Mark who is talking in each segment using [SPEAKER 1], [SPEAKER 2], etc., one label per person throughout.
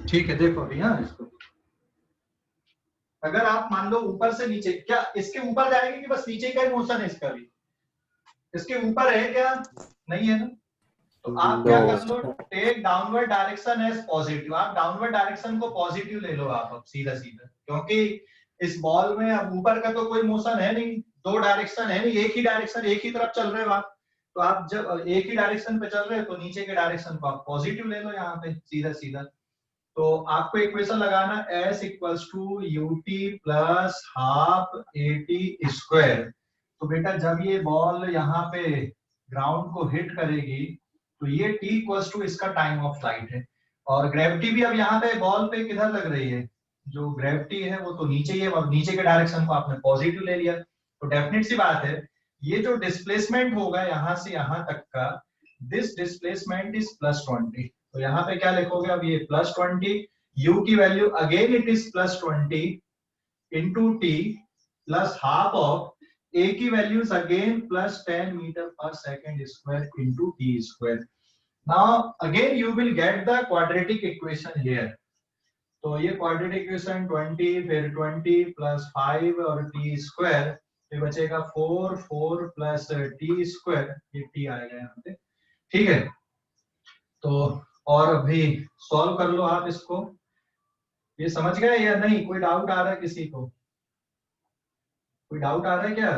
[SPEAKER 1] ठीक है, देखो अभी हाँ इसको, अगर आप मान लो ऊपर से नीचे, क्या इसके ऊपर जाएगी कि बस नीचे का ही मोशन है इसका भी? इसके ऊपर है क्या? नहीं है ना। तो आप क्या कर लो, take downward direction as positive. आप डाउनवर्ड डायरेक्शन को पॉजिटिव ले लो आप, अब सीधा सीधा, क्योंकि इस बॉल में अब ऊपर का तो कोई मोशन है नहीं, दो डायरेक्शन है नहीं, एक ही डायरेक्शन, एक ही तरफ चल रहे हो आप। तो आप जब एक ही डायरेक्शन पे चल रहे हो तो नीचे के डायरेक्शन को आप पॉजिटिव ले लो यहाँ पे सीधा सीधा। तो आपको इक्वेशन लगाना s equals to ut plus half at square. तो बेटा जब ये बॉल यहाँ पे ग्राउंड को हिट करेगी तो ये t इक्वल्स टू इसका टाइम ऑफ फ्लाइट है, और ग्रेविटी भी अब यहाँ पे बॉल पे किधर लग रही है, जो ग्रेविटी है वो तो नीचे ही है, और नीचे के डायरेक्शन को आपने पॉजिटिव ले लिया। तो डेफिनेट सी बात है, ये जो डिस्प्लेसमेंट होगा यहाँ से यहाँ तक का, दिस डिस्प्लेसमेंट इज +20। तो यहाँ पे क्या लिखोगे अब, ये +20, u की value again it is +20 into T plus half of a की वैल्यूज अगेन +10 मीटर पर second square into T square. Now again you will get the quadratic equation here. तो ये क्वाड्रेटिक इक्वेशन 20 फिर 20 प्लस 5 और T square, ये बचेगा 4 plus T square, ये T आएगा यहाँ पे। ठीक है, तो और अभी सॉल्व कर लो आप इसको। ये समझ गए या नहीं? कोई डाउट आ रहा है किसी को? कोई डाउट आ रहा है क्या?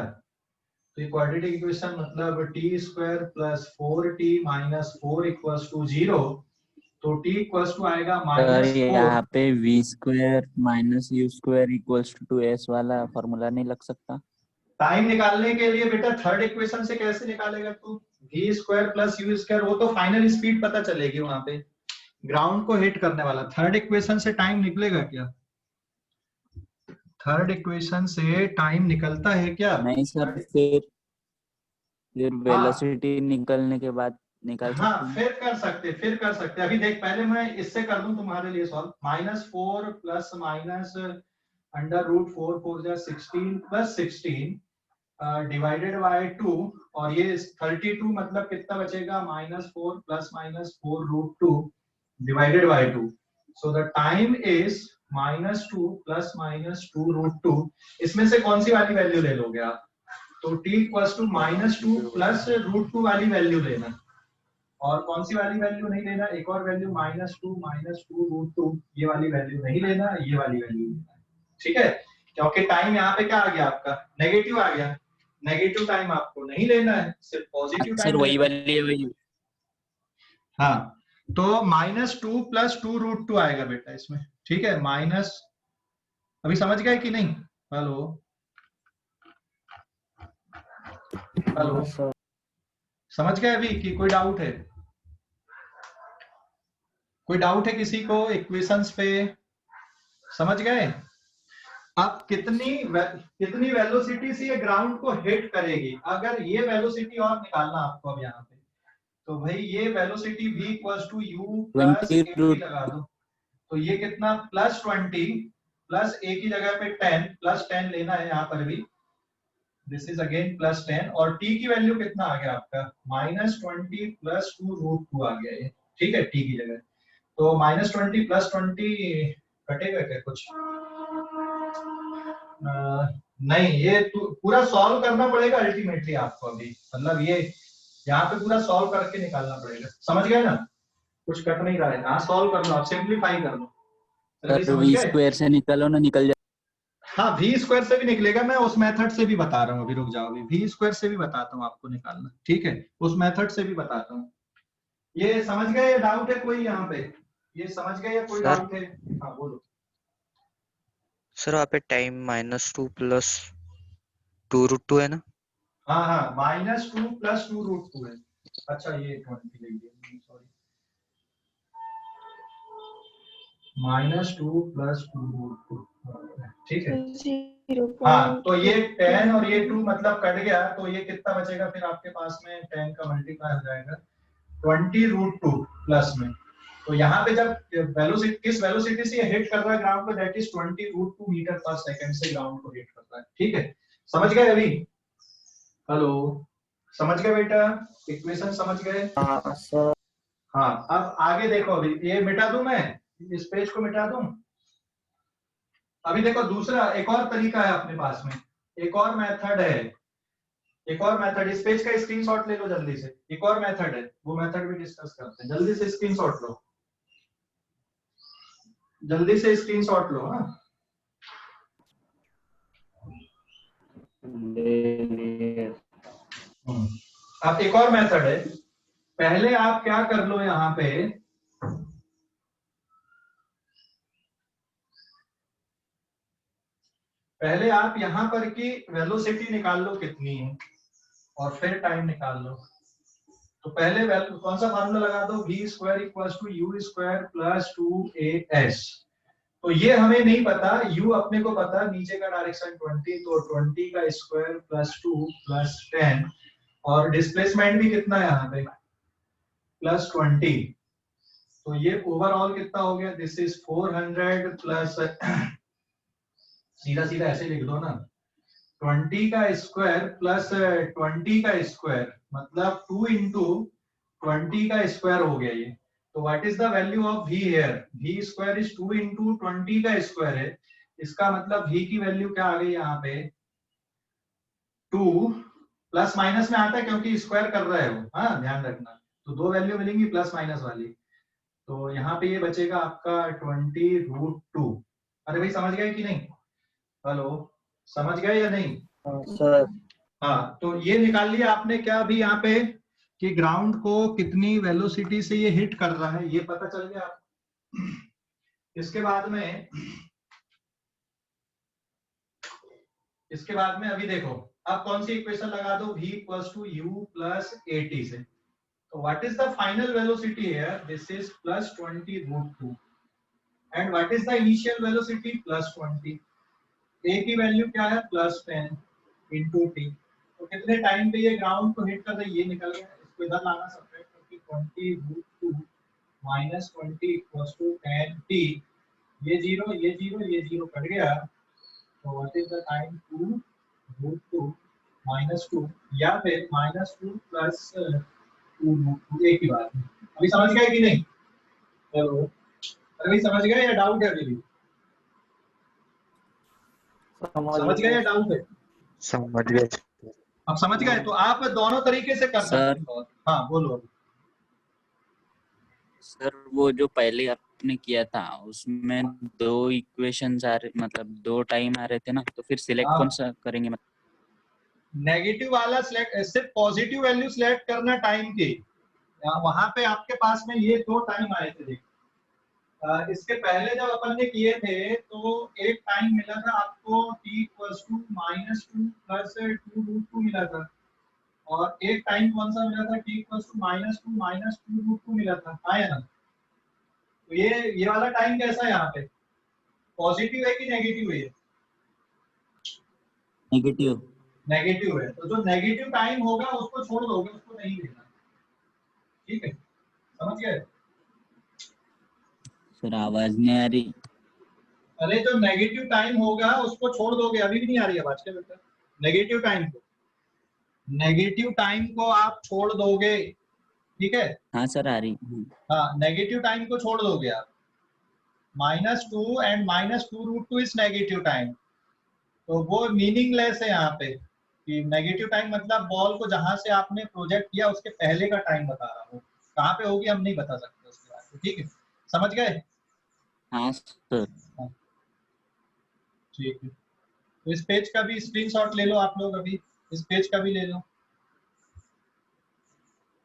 [SPEAKER 1] तो ये क्वाड्रेटिक इक्वेशन मतलब T square plus 4t minus 4 equals to 0। तो t इक्वल्स टू आएगा -4।
[SPEAKER 2] यहाँ पे v square minus u square equals to 2s वाला फॉर्मूला नहीं लग सकता?
[SPEAKER 1] टाइम निकालने के लिए बेटा थर्ड इक्वेशन से कैसे निकालेगा तू? v square plus u square, वो तो फाइनल स्पीड पता चलेगी वहां पे, ग्राउंड को हिट करने वाला। थर्ड इक्वेशन से टाइम निकलेगा क्या? थर्ड इक्वेशन से टाइम निकलता है क्या?
[SPEAKER 2] नहीं सर, फिर वेलोसिटी निकलने के बाद निकाल सकते
[SPEAKER 1] हाँ
[SPEAKER 2] हैं।
[SPEAKER 1] फिर कर सकते। अभी देख, पहले मैं इससे कर दूं तुम्हारे लिए सॉल्व। -4 प्लस माइनस √4 4 जा 16 प्लस 16 डिवाइडेड बाय 2, और ये 32 मतलब कितना बचेगा, -4 plus minus 4√2 divided by 2। So the time is -2 plus minus 2√2। इसमें से कौन सी वाली वैल्यू ले लोगे आप? तो t इक्वल्स टू -2 प्लस √2 वाली वैल्यू लेना, और कौन सी वाली वैल्यू नहीं लेना, एक और वैल्यू -2 ये वाली वैल्यू नहीं लेना, ये वाली वैल्यू लेना। ठीक है, क्योंकि टाइम यहाँ पे क्या आ गया आपका, नेगेटिव आ गया। नेगेटिव टाइम आपको नहीं लेना है, सिर्फ पॉजिटिव टाइम
[SPEAKER 2] वही
[SPEAKER 1] लेना है।
[SPEAKER 2] वाली।
[SPEAKER 1] हाँ, तो -2 प्लस 2√2 आएगा बेटा इसमें। ठीक है, माइनस, अभी समझ गए कि नहीं? हेलो हेलो, समझ गए अभी कि कोई डाउट है? कोई डाउट है किसी को इक्वेशंस पे? समझ गए? अब कितनी वेलोसिटी से ये ग्राउंड को हिट करेगी, अगर ये वेलोसिटी और निकालना आपको अब यहाँ पे, तो भाई ये velocity v equals to u plus at लगा दो। तो ये कितना, +20 प्लस a की जगह पे 10 +10 लेना है यहाँ पर भी, दिस इज अगेन +10, और t की वैल्यू कितना आ गया आपका, -20 प्लस 2√2 आ गया ये। ठीक है, t की जगह, तो -20 प्लस 20 कटेगा क्या कुछ? नहीं, ये पूरा सॉल्व करना पड़ेगा अल्टीमेटली आपको अभी, मतलब ये यहाँ पे पूरा सॉल्व करके निकालना पड़ेगा। समझ गए ना? कुछ कट नहीं रहा है। हाँ सॉल्व कर लो, आप सिंपलीफाई कर लो।
[SPEAKER 2] v स्क्वायर से निकालो ना, निकल जाए।
[SPEAKER 1] हाँ v स्क्वायर से भी निकलेगा, मैं उस मेथड से भी बता रहा हूँ। अभी रुक जाओ, अभी v स्क्वायर से भी बताता हूँ आपको निकालना। ठीक है, उस मेथड से भी बताता हूँ। ये समझ गए या डाउट है कोई यहाँ पे? ये समझ गए या कोई डाउट है? हाँ बोलो
[SPEAKER 3] सर। वहाँ पे टाइम -2 प्लस 2√2 है ना?
[SPEAKER 1] हाँ, -2 प्लस 2√2 है। अच्छा ये 20 लिख दिया, सॉरी, -2 प्लस 2√2। ठीक है, हाँ, तो ये 10 और ये 2 मतलब कट गया, तो ये कितना बचेगा फिर आपके पास में, 10 का मल्टीप्लाई हो जाएगा 20√2 प्लस में। तो यहाँ पे जब वेलोसिटी, किस वेलोसिटी से ये हिट कर रहा है ग्राउंड को, दैट इज 20√2 मीटर पर सेकंड से ग्राउंड को हिट कर रहा है। ठीक है, समझ गए अभी? हेलो, समझ गए बेटा? इक्वेशन समझ गए? हाँ, अब आगे देखो, अभी ये मिटा दूं मैं, इस पेज को मिटा दूं। अभी देखो दूसरा एक और तरीका है अपने पास में, एक और मेथड है, एक और मेथड। इस पेज का स्क्रीनशॉट ले लो जल्दी से, एक और मेथड है, वो मेथड भी डिस्कस करते हैं। जल्दी से स्क्रीनशॉट लो, जल्दी से स्क्रीनशॉट लो। हाँ अब एक और मेथड है। पहले आप क्या कर लो, यहाँ पे पहले आप यहाँ पर की वेलोसिटी निकाल लो कितनी है, और फिर टाइम निकाल लो। तो पहले कौन सा फार्मूला लगा दो, v square equals to u square plus 2as। तो ये हमें नहीं पता, u अपने को पता, नीचे का डायरेक्शन 20, तो 20 का स्क्वायर प्लस 2 प्लस 10, और डिस्प्लेसमेंट भी कितना है यहाँ पे प्लस 20। तो ये ओवरऑल कितना हो गया, दिस इज 400 प्लस, सीधा सीधा ऐसे लिख दो ना, 20 का स्क्वायर प्लस 20 का स्क्वायर मतलब 2 इंटू 20 का स्क्वायर हो गया ये। तो what is the value of v here, v square is 2 into 20 का स्क्वायर है। इसका मतलब v की वैल्यू क्या आ गई यहाँ पे 2, प्लस माइनस में आता है क्योंकि स्क्वायर कर रहा है वो, हाँ ध्यान रखना। तो दो वैल्यू मिलेंगी प्लस माइनस वाली। तो यहाँ पे ये बचेगा आपका 20√2। अरे भाई समझ गए कि नहीं, हेलो समझ गए या नहीं?
[SPEAKER 2] सर
[SPEAKER 1] हाँ तो ये निकाल लिया आपने क्या अभी यहाँ पे कि ग्राउंड को कितनी वेलोसिटी से ये हिट कर रहा है, ये पता चल गया आपको। इसके बाद में अभी देखो, अब कौन सी इक्वेशन लगा दो, v equals to u plus at से। तो what is the final velocity here, this is plus 20√2, and what is the initial velocity plus 20। a की वैल्यू क्या है प्लस 10 इंटू टी। तो कितने टाइम पे ये ग्राउंड को हिट कर रहा है ये निकल गया। इसको इधर लाना सब्ट्रैक्ट करके 20√2 माइनस 20 इक्वल्स टू 10t। ये जीरो ये जीरो ये जीरो कट गया। तो what is the time 2√2 minus 2, या फिर माइनस 2 प्लस 2√2, एक ही बात है। अभी समझ गए कि नहीं? हेलो, अभी समझ गए या डाउट है अभी भी? समझ गए या डाउट है?
[SPEAKER 3] समझ गए।
[SPEAKER 1] अब समझ गए तो आप दोनों तरीके से कर
[SPEAKER 2] सर।
[SPEAKER 1] सकते हो। हाँ बोलो।
[SPEAKER 2] सर वो जो पहले आपने किया था उसमें दो इक्वेशंस आ रहे, मतलब दो टाइम आ रहे थे ना, तो फिर सिलेक्ट
[SPEAKER 1] हाँ
[SPEAKER 2] कौन सा करेंगे? मतलब
[SPEAKER 1] नेगेटिव वाला सिलेक्ट, सिर्फ पॉजिटिव वैल्यू सिलेक्ट करना टाइम की। वहां पे आपके पास में ये दो टाइम आए थे, देखो इसके पहले जब अपन ने किए थे तो एक टाइम मिला था आपको t equals to minus 2 plus 2√2 मिला था, और एक टाइम कौन सा मिला था t equals to minus 2 minus 2√2 मिला था, आया ना? तो ये वाला टाइम कैसा है यहाँ पे, पॉजिटिव है कि नेगेटिव है?
[SPEAKER 2] नेगेटिव।
[SPEAKER 1] नेगेटिव है, तो जो नेगेटिव टाइम होगा उसको छोड़ दोगे, उसको नहीं लेना। ठीक है, समझ गए?
[SPEAKER 2] सर आवाज नहीं आ रही।
[SPEAKER 1] अरे जो नेगेटिव टाइम होगा उसको छोड़ दोगे, अभी भी नहीं आ रही है आवाज क्या बेटा? नेगेटिव टाइम को, नेगेटिव टाइम को आप छोड़ दोगे, ठीक है?
[SPEAKER 2] हाँ सर आ रही।
[SPEAKER 1] हाँ नेगेटिव टाइम को छोड़ दोगे आप। -2 एंड -2√2 इज नेगेटिव टाइम, तो वो मीनिंगलेस है यहाँ पे कि नेगेटिव टाइम मतलब बॉल को जहां से आपने प्रोजेक्ट किया उसके पहले का टाइम बता रहा हूँ, कहाँ पे होगी हम नहीं बता सकते उसके बाद। ठीक है, समझ गए?
[SPEAKER 2] हाँ सर।
[SPEAKER 1] हाँ, ठीक है। तो इस पेज का भी स्क्रीनशॉट ले लो आप लोग, अभी इस पेज का भी ले लो,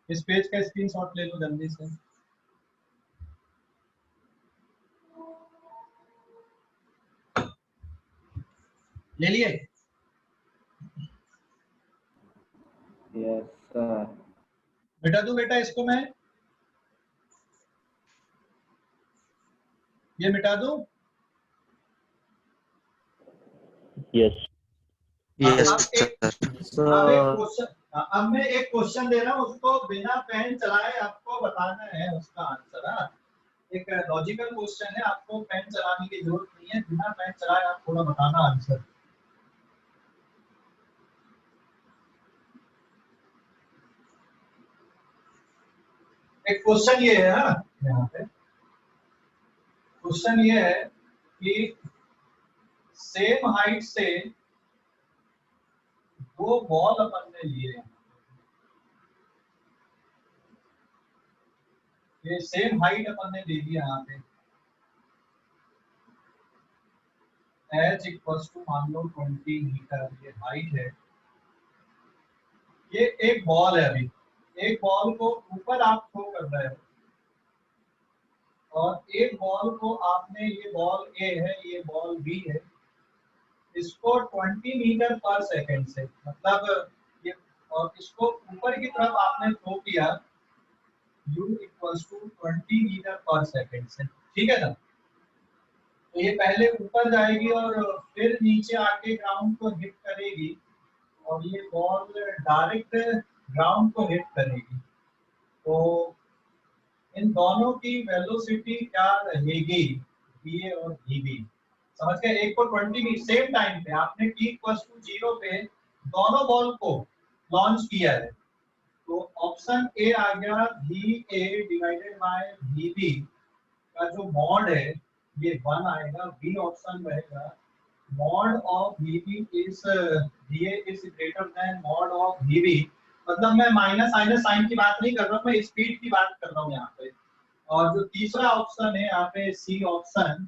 [SPEAKER 1] इस पेज का स्क्रीनशॉट ले लो जल्दी से। ले लिए?
[SPEAKER 2] Yes sir.
[SPEAKER 1] मिटा दूं बेटा इसको मैं, ये मिटा दूं?
[SPEAKER 2] यस
[SPEAKER 3] यस
[SPEAKER 1] अब एक
[SPEAKER 3] सर।
[SPEAKER 1] अब एक क्वेश्चन, अब मैं एक क्वेश्चन दे रहा हूँ, उसको बिना पेन चलाए आपको बताना है उसका आंसर। हाँ, एक लॉजिकल क्वेश्चन है, आपको पेन चलाने की जरूरत नहीं है, बिना पेन चलाए आप थोड़ा बताना आंसर। एक क्वेश्चन ये है, हाँ यहाँ पे क्वेश्चन ये है कि सेम हाइट से दो बॉल अपन ने लिए हैं, ये सेम हाइट अपन ने ले लिया यहाँ पे, h इक्वल्स टू मान लो 20 मीटर ये हाइट है। ये एक बॉल है, अभी एक बॉल को ऊपर आप थ्रो कर रहे हो और एक बॉल को आपने, ये बॉल ए है ये बॉल बी है, इसको 20 मीटर पर सेकंड से, मतलब ये, और इसको ऊपर की तरफ आपने थ्रो किया u इक्वल्स टू 20 मीटर पर सेकंड से, ठीक है ना। तो ये पहले ऊपर जाएगी और फिर नीचे आके ग्राउंड को हिट करेगी और ये बॉल डायरेक्ट ग्राउंड को हिट करेगी। तो इन दोनों की वेलोसिटी क्या रहेगी, va और vb, समझ गए। एक को 20 सेम टाइम पे आपने t इक्वल्स टू 0 पे दोनों बॉल को लॉन्च किया है, तो ऑप्शन ए आ गया va डिवाइडेड बाय vb का जो मॉड है ये 1 आएगा। बी ऑप्शन रहेगा mod of vb is va is greater than mod of vb, मतलब मैं माइनस माइनस साइन की बात नहीं कर रहा हूँ, मैं स्पीड की बात कर रहा हूँ यहाँ पे। और जो तीसरा ऑप्शन है यहाँ पे C option,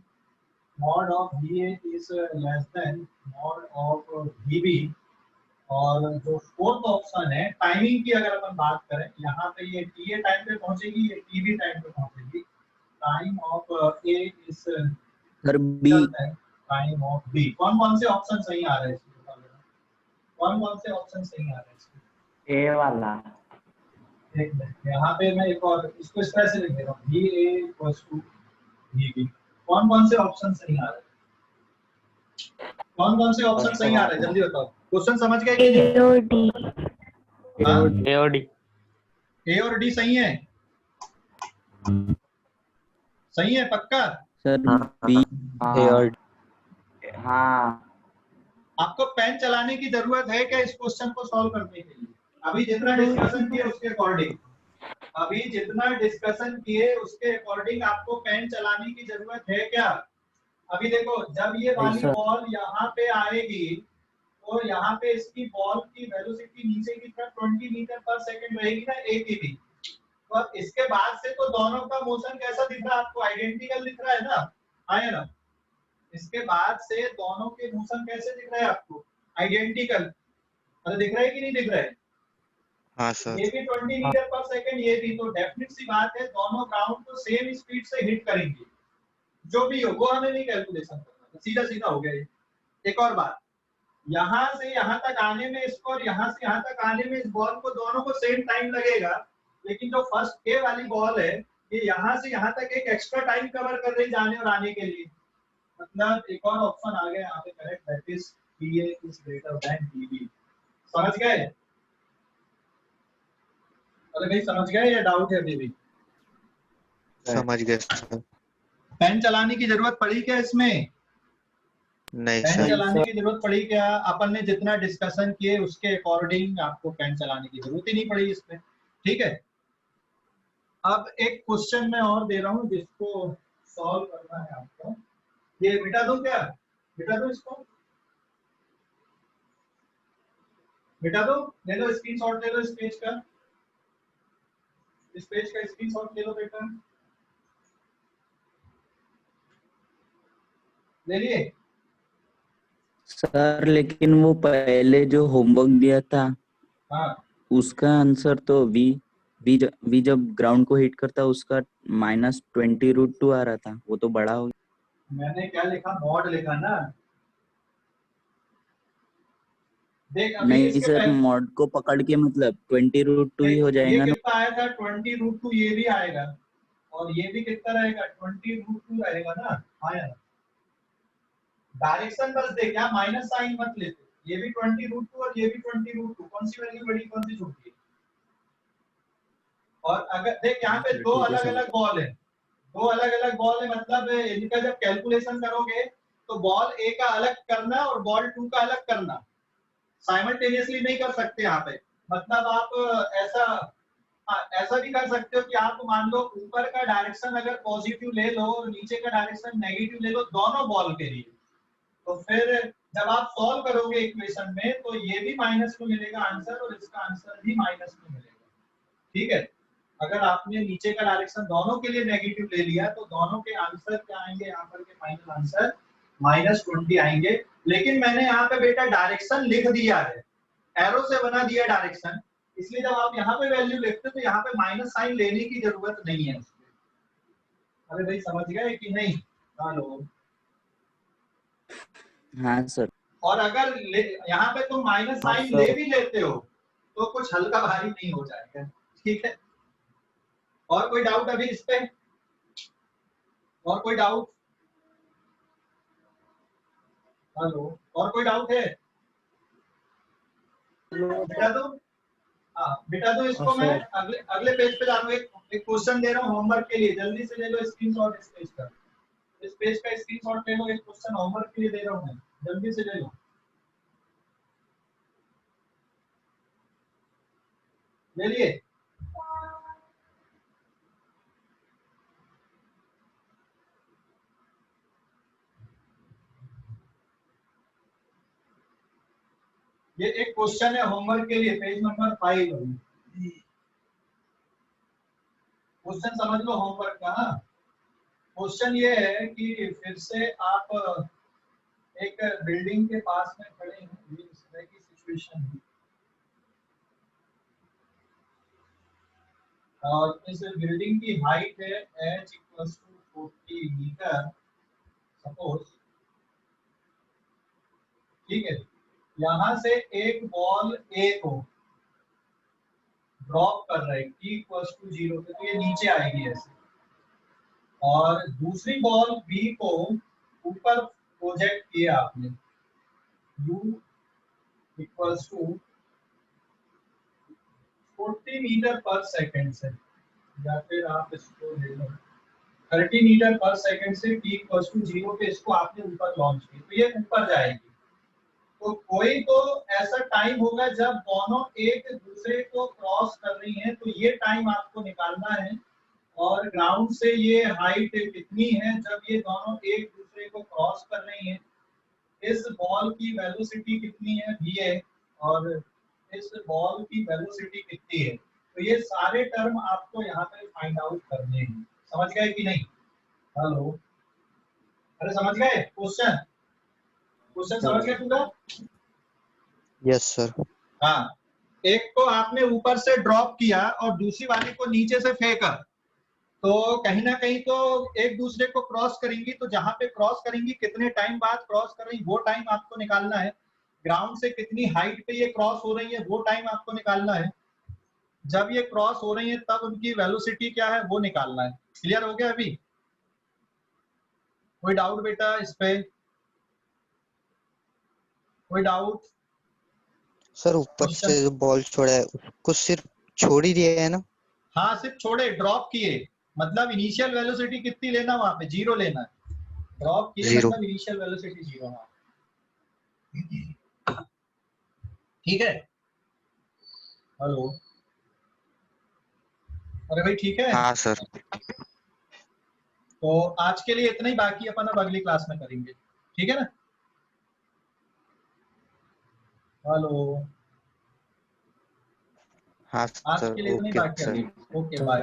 [SPEAKER 1] mod of va is less than mod of vb। और जो फोर्थ ऑप्शन है टाइमिंग की अगर अपन बात करें, यहाँ पे ये ta टाइम पे पहुंचेगी, ये tb टाइम पे पहुंचेगी, time of a is
[SPEAKER 2] sir b
[SPEAKER 1] time of b। कौन कौन से ऑप्शन सही आ रहे हैं इसमें बता देना, कौन कौन से ऑप्शन सही आ रहे हैं इसमें।
[SPEAKER 4] ए वाला
[SPEAKER 1] एक मिनट, यहाँ पे मैं एक और इसको इस तरह से लिख दे रहा हूँ, va इक्वल्स टू vb। कौन कौन से ऑप्शन सही आ रहे हैं, कौन कौन से ऑप्शन सही आ रहे हैं, जल्दी बताओ। क्वेश्चन समझ गए कि नहीं?
[SPEAKER 5] ए और डी,
[SPEAKER 1] हाँ?
[SPEAKER 4] ए और डी
[SPEAKER 1] ए और डी सही है, सही है पक्का।
[SPEAKER 2] सर
[SPEAKER 4] हाँ,
[SPEAKER 2] बी
[SPEAKER 3] ए और
[SPEAKER 4] हाँ
[SPEAKER 1] आपको पेन चलाने की जरूरत है क्या इस क्वेश्चन को सॉल्व करने के लिए? अभी जितना डिस्कशन किए उसके अकॉर्डिंग, अभी जितना डिस्कशन किए उसके अकॉर्डिंग आपको पेन चलाने की जरूरत है क्या? अभी देखो, जब ये वाली
[SPEAKER 2] सर।
[SPEAKER 1] बॉल यहाँ पे आएगी तो यहाँ पे इसकी बॉल की वेलोसिटी नीचे की तरफ 20 मीटर पर सेकंड रहेगी ना, ए की भी। तो अब इसके बाद से तो दोनों का मोशन कैसा दिख रहा है आपको, आइडेंटिकल दिख रहा है ना, आया ना। इसके बाद से दोनों के मोशन कैसे दिख रहे हैं आपको, आइडेंटिकल, अरे दिख रहा है कि नहीं दिख रहा है।
[SPEAKER 3] हाँ सर,
[SPEAKER 1] ये भी 20 मीटर पर सेकंड, ये भी, तो डेफिनेट सी बात है दोनों ग्राउंड को सेम स्पीड से हिट करेंगे, जो भी हो वो हमें नहीं कैलकुलेशन करना, सीधा सीधा हो गया ये। एक और बात, यहाँ से यहाँ तक आने में इसको और यहाँ से यहाँ तक आने में इस बॉल को दोनों को सेम टाइम लगेगा, लेकिन जो फर्स्ट ए वाली बॉल है ये यहाँ से यहाँ तक एक एक्स्ट्रा टाइम कवर कर रही जाने और आने के लिए, मतलब एक और ऑप्शन आ गया यहाँ पे correct, that is va is greater than tb। समझ गए? अरे भाई समझ गए या डाउट है अभी भी?
[SPEAKER 3] समझ गए सर।
[SPEAKER 1] पेन चलाने की जरूरत पड़ी क्या इसमें?
[SPEAKER 3] नहीं
[SPEAKER 1] पेन
[SPEAKER 3] सर,
[SPEAKER 1] चलाने की जरूरत पड़ी क्या? अपन ने जितना डिस्कशन किए उसके अकॉर्डिंग आपको पेन चलाने की जरूरत ही नहीं पड़ी इसमें, ठीक है। अब एक क्वेश्चन मैं और दे रहा हूँ जिसको सॉल्व करना है आपको, ये मिटा दूं क्या, मिटा दूं इसको, मिटा दो, ले लो स्क्रीनशॉट, ले लो इस पेज का, इस पेज का स्क्रीनशॉट ले लो बेटा, ले लिए?
[SPEAKER 2] सर लेकिन वो पहले जो होमवर्क दिया था
[SPEAKER 1] हाँ
[SPEAKER 2] उसका आंसर तो वी जब ग्राउंड को हिट करता उसका -20√2 आ रहा था, वो तो बड़ा हो गया।
[SPEAKER 1] मैंने क्या लिखा, मॉड लिखा ना, देख अभी
[SPEAKER 2] नहीं
[SPEAKER 1] इसके
[SPEAKER 2] सर,
[SPEAKER 1] पहले
[SPEAKER 2] मॉड को पकड़ के मतलब 20√2 ही हो
[SPEAKER 1] ये
[SPEAKER 2] जाएगा ना।
[SPEAKER 1] कितना आया था 20√2, ये भी आएगा और ये भी कितना रहेगा 20√2 रहेगा ना, आया ना। डायरेक्शन बस देख, यहाँ माइनस साइन मत लेते, ये भी 20√2 और ये भी 20√2, कौन सी वैल्यू बड़ी कौन सी छोटी है। और अगर देख यहाँ पे दो अलग अलग बॉल है, दो अलग अलग बॉल है, मतलब इनका जब कैलकुलेशन करोगे तो बॉल ए का अलग करना और बॉल 2 का अलग करना, साइमल्टेनियसली नहीं कर सकते यहाँ पे, मतलब आप ऐसा ऐसा भी कर सकते हो कि आप मान लो ऊपर का डायरेक्शन अगर पॉजिटिव ले लो और नीचे का डायरेक्शन नेगेटिव ले लो दोनों बॉल के लिए, तो फिर जब आप सॉल्व करोगे इक्वेशन में तो ये भी माइनस में मिलेगा आंसर और इसका आंसर भी माइनस में मिलेगा। ठीक है, अगर आपने नीचे का डायरेक्शन दोनों के लिए नेगेटिव ले लिया तो दोनों के आंसर क्या आएंगे, यहाँ पर के फाइनल आंसर -20 आएंगे। लेकिन मैंने यहाँ पे बेटा डायरेक्शन लिख दिया है, एरो से बना दिया डायरेक्शन, इसलिए जब आप यहाँ पे वैल्यू लिखते तो यहाँ पे माइनस साइन लेने की जरूरत नहीं है उसमें। अरे भाई समझ गए कि नहीं? हेलो।
[SPEAKER 2] हाँ सर।
[SPEAKER 1] और अगर यहाँ पे तुम माइनस साइन ले भी लेते हो तो कुछ हल्का भारी नहीं हो जाएगा। ठीक है, और कोई डाउट अभी इस पे? और कोई डाउट? हेलो, और कोई डाउट है? बेटा तो बेटा तो इसको मैं अगले पेज पे जा रहा हूँ, एक क्वेश्चन दे रहा हूँ होमवर्क के लिए, जल्दी से ले लो स्क्रीनशॉट इस पेज का, इस पेज का स्क्रीनशॉट ले लो, एक क्वेश्चन होमवर्क के लिए दे रहा हूँ मैं, जल्दी से ले लो। ले लिए? ये एक क्वेश्चन है होमवर्क के लिए, पेज नंबर 5। क्वेश्चन समझ लो होमवर्क का। क्वेश्चन ये है कि फिर से आप एक बिल्डिंग के पास में खड़े हैं, ये इस तरह की सिचुएशन है और इस बिल्डिंग की हाइट है h = 40 मीटर सपोज। ठीक है, यहाँ से एक बॉल A को ड्रॉप कर रहे हैं t = 0 पे, तो ये नीचे आएगी ऐसे, और दूसरी बॉल B को ऊपर प्रोजेक्ट किया आपने u = 40 मीटर पर सेकंड से, या फिर आप इसको ले लो 30 मीटर पर सेकंड से t = 0 पे इसको आपने ऊपर लॉन्च किया, तो ये ऊपर जाएगी। तो कोई तो ऐसा टाइम होगा जब दोनों एक दूसरे को क्रॉस कर रही हैं, तो ये टाइम आपको निकालना है। और ग्राउंड से ये हाइट कितनी है जब ये दोनों एक दूसरे को क्रॉस कर रही हैं, इस बॉल की वेलोसिटी कितनी है va, और इस बॉल की वेलोसिटी कितनी है, तो ये सारे टर्म आपको यहाँ पे फाइंड आउट करने हैं। समझ गए कि नहीं? हेलो, अरे समझ गए? क्वेश्चन समझ गए पूरा?
[SPEAKER 3] Yes sir.
[SPEAKER 1] हाँ, एक को आपने ऊपर से ड्रॉप किया और दूसरी वाली को नीचे से फेंका, तो कहीं ना कहीं तो एक दूसरे को क्रॉस करेंगी, तो जहां पे क्रॉस करेंगी कितने टाइम बाद क्रॉस कर रही, वो टाइम आपको निकालना है। ग्राउंड से कितनी हाइट पे ये क्रॉस हो रही है, वो टाइम आपको निकालना है। जब ये क्रॉस हो रही है तब उनकी वेलोसिटी क्या है वो निकालना है। क्लियर हो गया अभी? कोई डाउट बेटा इस पे? कोई डाउट?
[SPEAKER 3] सर ऊपर से जो बॉल छोड़ा है उसको सिर्फ छोड़ ही दिया है ना?
[SPEAKER 1] हाँ, सिर्फ छोड़े, ड्रॉप किए, मतलब इनिशियल वेलोसिटी कितनी लेना, वहां पे 0 लेना है। ड्रॉप किए
[SPEAKER 3] 0।
[SPEAKER 1] मतलब इनिशियल वेलोसिटी 0। हाँ ठीक है। हेलो, अरे भाई ठीक है।
[SPEAKER 3] हाँ सर।
[SPEAKER 1] तो आज के लिए इतना ही, बाकी अपन अब अगली क्लास में करेंगे। ठीक है ना? हेलो,
[SPEAKER 3] हाँ
[SPEAKER 1] आज
[SPEAKER 3] सर,
[SPEAKER 1] के लिए इतना ही,
[SPEAKER 3] ओके
[SPEAKER 1] बाकी
[SPEAKER 3] सर।
[SPEAKER 1] अगली। Okay bye.